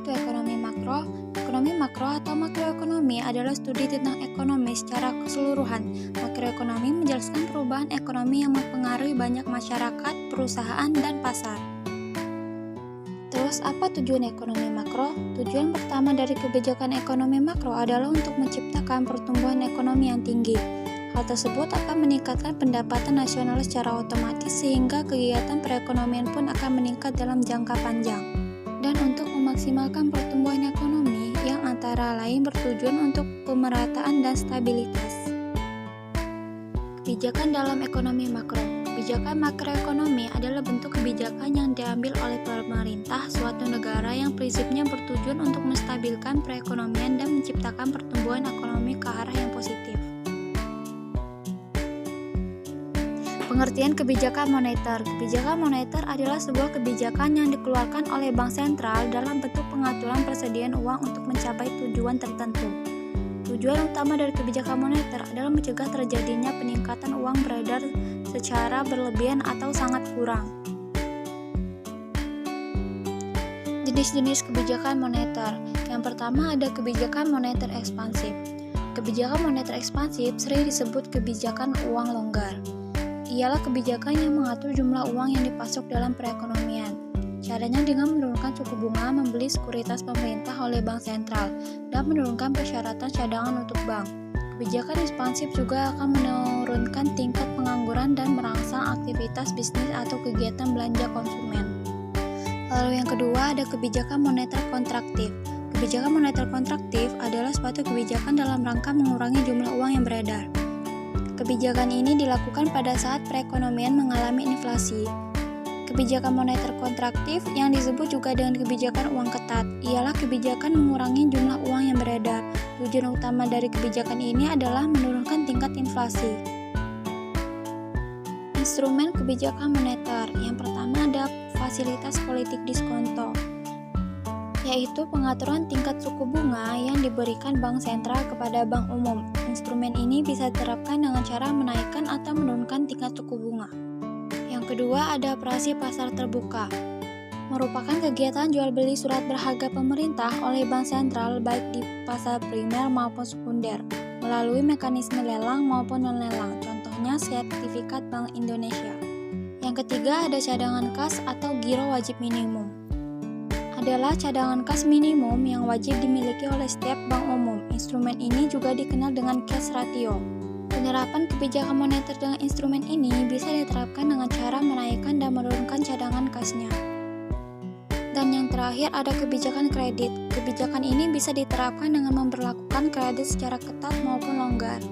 itu ekonomi makro? Ekonomi makro atau makroekonomi adalah studi tentang ekonomi secara keseluruhan. Makroekonomi menjelaskan perubahan ekonomi yang mempengaruhi banyak masyarakat, perusahaan, dan pasar. Terus, apa tujuan ekonomi makro? Tujuan pertama dari kebijakan ekonomi makro adalah untuk menciptakan pertumbuhan ekonomi yang tinggi. Hal tersebut akan meningkatkan pendapatan nasional secara otomatis sehingga kegiatan perekonomian pun akan meningkat dalam jangka panjang. Dan untuk memaksimalkan pertumbuhan ekonomi yang antara lain bertujuan untuk pemerataan dan stabilitas. Kebijakan dalam ekonomi makro. Kebijakan makroekonomi adalah bentuk kebijakan yang diambil oleh pemerintah suatu negara yang prinsipnya bertujuan untuk menstabilkan perekonomian dan menciptakan pertumbuhan ekonomi ke arah yang positif. Pengertian kebijakan moneter. Kebijakan moneter adalah sebuah kebijakan yang dikeluarkan oleh bank sentral dalam bentuk pengaturan persediaan uang untuk mencapai tujuan tertentu. Tujuan utama dari kebijakan moneter adalah mencegah terjadinya peningkatan uang beredar secara berlebihan atau sangat kurang. Jenis-jenis kebijakan moneter. Yang pertama ada kebijakan moneter ekspansif. Kebijakan moneter ekspansif sering disebut kebijakan uang longgar. Ialah kebijakan yang mengatur jumlah uang yang dipasok dalam perekonomian. Caranya dengan menurunkan suku bunga membeli sekuritas pemerintah oleh bank sentral dan menurunkan persyaratan cadangan untuk bank. Kebijakan ekspansif juga akan menurunkan tingkat pengangguran dan merangsang aktivitas bisnis atau kegiatan belanja konsumen. Lalu yang kedua ada kebijakan moneter kontraktif. Kebijakan moneter kontraktif adalah suatu kebijakan dalam rangka mengurangi jumlah uang yang beredar. Kebijakan ini dilakukan pada saat perekonomian mengalami inflasi. Kebijakan moneter kontraktif yang disebut juga dengan kebijakan uang ketat ialah kebijakan mengurangi jumlah uang yang beredar. Tujuan utama dari kebijakan ini adalah menurunkan tingkat inflasi. Instrumen kebijakan moneter. Yang pertama ada fasilitas politik diskonto, yaitu pengaturan tingkat suku bunga yang diberikan bank sentral kepada bank umum. Instrumen ini bisa diterapkan dengan cara menaikkan atau menurunkan tingkat suku bunga. Yang kedua ada operasi pasar terbuka, merupakan kegiatan jual beli surat berharga pemerintah oleh bank sentral baik di pasar primer maupun sekunder, melalui mekanisme lelang maupun non-lelang, contohnya sertifikat Bank Indonesia. Yang ketiga ada cadangan kas atau giro wajib minimum. Adalah cadangan kas minimum yang wajib dimiliki oleh setiap bank umum. Instrumen ini juga dikenal dengan cash ratio. Penerapan kebijakan moneter dengan instrumen ini bisa diterapkan dengan cara menaikkan dan menurunkan cadangan kasnya. Dan yang terakhir ada kebijakan kredit. Kebijakan ini bisa diterapkan dengan memperlakukan kredit secara ketat maupun longgar.